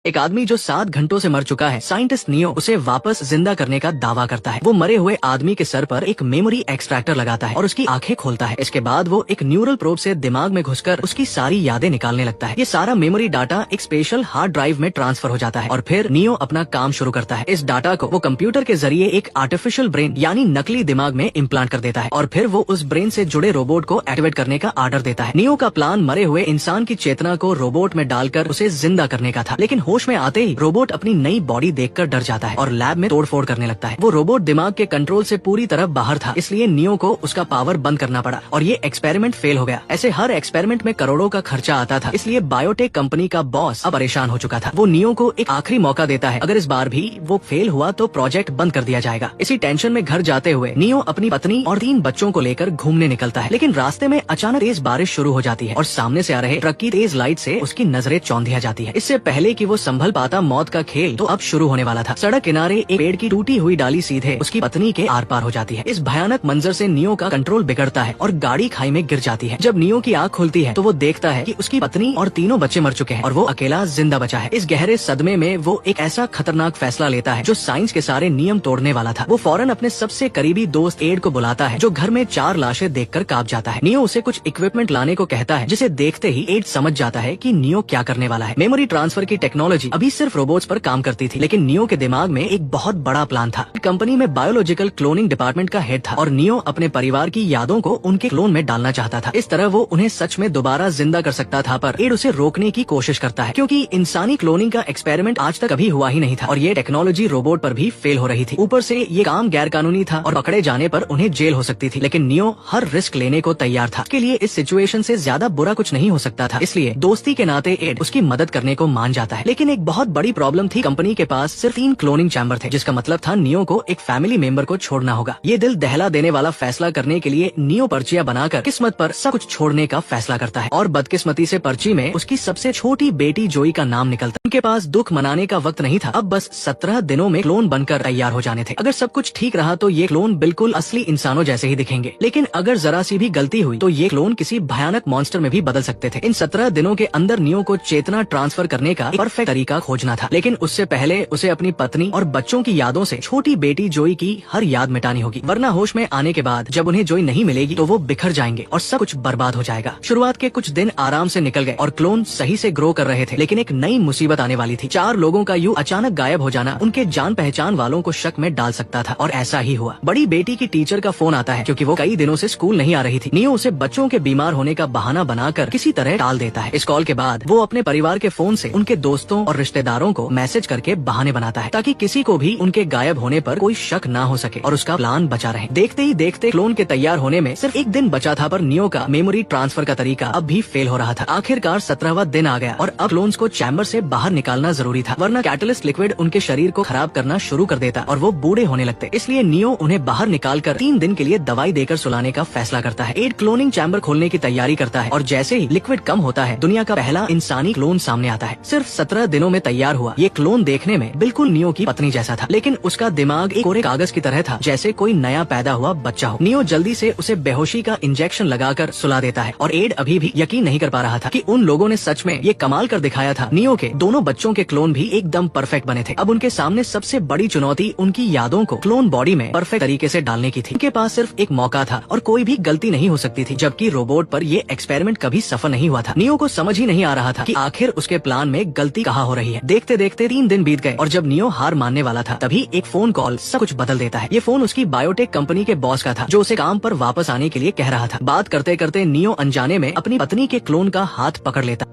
एक आदमी जो 7 घंटों से मर चुका है, साइंटिस्ट नियो उसे वापस जिंदा करने का दावा करता है। वो मरे हुए आदमी के सर पर एक मेमोरी एक्सट्रैक्टर लगाता है और उसकी आंखें खोलता है। इसके बाद वो एक न्यूरल प्रोब से दिमाग में घुसकर उसकी सारी यादें निकालने लगता है। ये सारा मेमोरी डाटा एक स्पेशल हार्ड ड्राइव में ट्रांसफर हो जाता है और फिर नियो अपना काम शुरू करता है। इस डाटा को वो कंप्यूटर के जरिए एक आर्टिफिशियल ब्रेन यानी नकली दिमाग में इम्प्लांट कर देता है और फिर वो उस ब्रेन से जुड़े रोबोट को एक्टिवेट करने का ऑर्डर देता है। नियो का प्लान मरे हुए इंसान की चेतना को रोबोट में डालकर उसे जिंदा करने का था, लेकिन होश में आते ही रोबोट अपनी नई बॉडी देखकर डर जाता है और लैब में तोड़फोड़ करने लगता है। वो रोबोट दिमाग के कंट्रोल से पूरी तरह बाहर था, इसलिए नियो को उसका पावर बंद करना पड़ा और ये एक्सपेरिमेंट फेल हो गया। ऐसे हर एक्सपेरिमेंट में करोड़ों का खर्चा आता था, इसलिए बायोटेक कंपनी का बॉस अब परेशान हो चुका था। वो नियो को एक आखिरी मौका देता है, अगर इस बार भी वो फेल हुआ तो प्रोजेक्ट बंद कर दिया जाएगा। इसी टेंशन में घर जाते हुए नियो अपनी पत्नी और 3 बच्चों को लेकर घूमने निकलता है, लेकिन रास्ते में अचानक तेज बारिश शुरू हो जाती है और सामने से आ रहे ट्रक की तेज लाइट से उसकी नजरें चौंधिया जाती है। इससे पहले कि वो संभल पाता, मौत का खेल तो अब शुरू होने वाला था। सड़क किनारे एक पेड़ की टूटी हुई डाली सीधे उसकी पत्नी के आर पार हो जाती है। इस भयानक मंजर से नियो का कंट्रोल बिगड़ता है और गाड़ी खाई में गिर जाती है। जब नियो की आंख खुलती है तो वो देखता है कि उसकी पत्नी और तीनों बच्चे मर चुके हैं और वो अकेला जिंदा बचा है। इस गहरे सदमे में वो एक ऐसा खतरनाक फैसला लेता है जो साइंस के सारे नियम तोड़ने वाला था। वो फौरन अपने सबसे करीबी दोस्त एड को बुलाता है, जो घर में 4 लाशें देखकर कांप जाता है। नियो उसे कुछ इक्विपमेंट लाने को कहता है, जिसे देखते ही एड समझ जाता है कि नियो क्या करने वाला है। मेमोरी ट्रांसफर की टेक्नोलॉजी अभी सिर्फ रोबोट्स पर काम करती थी, लेकिन नियो के दिमाग में एक बहुत बड़ा प्लान था। कंपनी में बायोलॉजिकल क्लोनिंग डिपार्टमेंट का हेड था और नियो अपने परिवार की यादों को उनके क्लोन में डालना चाहता था। इस तरह वो उन्हें सच में दोबारा जिंदा कर सकता था, पर एड उसे रोकने की कोशिश करता है, क्योंकि इंसानी क्लोनिंग का एक्सपेरिमेंट आज तक कभी हुआ ही नहीं था और ये टेक्नोलॉजी रोबोट पर भी फेल हो रही थी। ऊपर से ये काम गैर कानूनी था और पकड़े जाने पर उन्हें जेल हो सकती थी, लेकिन नियो हर रिस्क लेने को तैयार था। इसके लिए इस सिचुएशन से ज्यादा बुरा कुछ नहीं हो सकता था, इसलिए दोस्ती के नाते एड उसकी मदद करने को मान जाता है। लेकिन एक बहुत बड़ी प्रॉब्लम थी, कंपनी के पास सिर्फ 3 क्लोनिंग चैम्बर थे, जिसका मतलब था नियो को एक फैमिली मेंबर को छोड़ना होगा। ये दिल दहला देने वाला फैसला करने के लिए नियो पर्चियां बनाकर किस्मत पर सब कुछ छोड़ने का फैसला करता है और बदकिस्मती से पर्ची में उसकी सबसे छोटी बेटी जोई का नाम निकलता है। उनके पास दुख मनाने का वक्त नहीं था, अब बस 17 दिनों में क्लोन बनकर तैयार हो जाने थे। अगर सब कुछ ठीक रहा तो ये क्लोन बिल्कुल असली इंसानों जैसे ही दिखेंगे, लेकिन अगर जरा सी भी गलती हुई तो ये क्लोन किसी भयानक मॉन्स्टर में भी बदल सकते थे। इन 17 दिनों के अंदर नियो को चेतना ट्रांसफर करने का परफेक्ट तरीका खोजना था, लेकिन उससे पहले उसे अपनी पत्नी और बच्चों की यादों से छोटी बेटी जोई की हर याद मिटानी होगी, वरना होश में आने के बाद जब उन्हें जोई नहीं मिलेगी तो वो बिखर जाएंगे और सब कुछ बर्बाद हो जाएगा। शुरुआत के कुछ दिन आराम से निकल गए और क्लोन सही से ग्रो कर रहे थे, लेकिन एक नई मुसीबत आने वाली थी। 4 लोगों का यूं अचानक गायब हो जाना उनके जान पहचान वालों को शक में डाल सकता था और ऐसा ही हुआ। बड़ी बेटी की टीचर का फोन आता है, क्योंकि वो कई दिनों से स्कूल नहीं आ रही थी। नियो उसे बच्चों के बीमार होने का बहाना बनाकर किसी तरह टाल देता है। इस कॉल के बाद वो अपने परिवार के फोन से उनके दोस्तों और रिश्तेदारों को मैसेज करके बहाने बनाता है, ताकि किसी को भी उनके गायब होने पर कोई शक ना हो सके और उसका प्लान बचा रहे। देखते ही देखते क्लोन के तैयार होने में सिर्फ 1 दिन बचा था, पर नियो का मेमोरी ट्रांसफर का तरीका अब भी फेल हो रहा था। आखिरकार 17वां दिन आ गया और अब क्लोन्स को चैम्बर से बाहर निकालना जरूरी था, वरना कैटलिस्ट लिक्विड उनके शरीर को खराब करना शुरू कर देता और वो बूढ़े होने लगते। इसलिए नियो उन्हें बाहर निकालकर 3 दिन के लिए दवाई देकर सुलाने का फैसला करता है। एड क्लोनिंग चैम्बर खोलने की तैयारी करता है और जैसे ही लिक्विड कम होता है, दुनिया का पहला इंसानी क्लोन सामने आता है। सिर्फ 17 दिनों में तैयार हुआ ये क्लोन देखने में बिल्कुल नियो की पत्नी जैसा था, लेकिन उसका दिमाग एक कोरे कागज की तरह था, जैसे कोई नया पैदा हुआ बच्चा हो। नियो जल्दी से उसे बेहोशी का इंजेक्शन लगाकर सुला देता है और एड अभी भी यकीन नहीं कर पा रहा था कि उन लोगों ने सच में ये कमाल कर दिखाया था। नियो के दोनों बच्चों के क्लोन भी एकदम परफेक्ट बने थे। अब उनके सामने सबसे बड़ी चुनौती उनकी यादों को क्लोन बॉडी में परफेक्ट तरीके से डालने की थी। उनके पास सिर्फ एक मौका था और कोई भी गलती नहीं हो सकती थी, जबकि रोबोट पर ये एक्सपेरिमेंट कभी सफल नहीं हुआ था। नियो को समझ ही नहीं आ रहा था कि आखिर उसके प्लान में गलती कहाँ हो रही है। देखते देखते 3 दिन बीत गए और जब नियो हार मानने वाला था, तभी एक फोन कॉल सब कुछ बदल देता है। ये फोन उसकी बायोटेक कंपनी के बॉस का था, जो उसे काम पर वापस आने के लिए कह रहा था। बात करते करते नियो अनजाने में अपनी पत्नी के क्लोन का हाथ पकड़ लेता।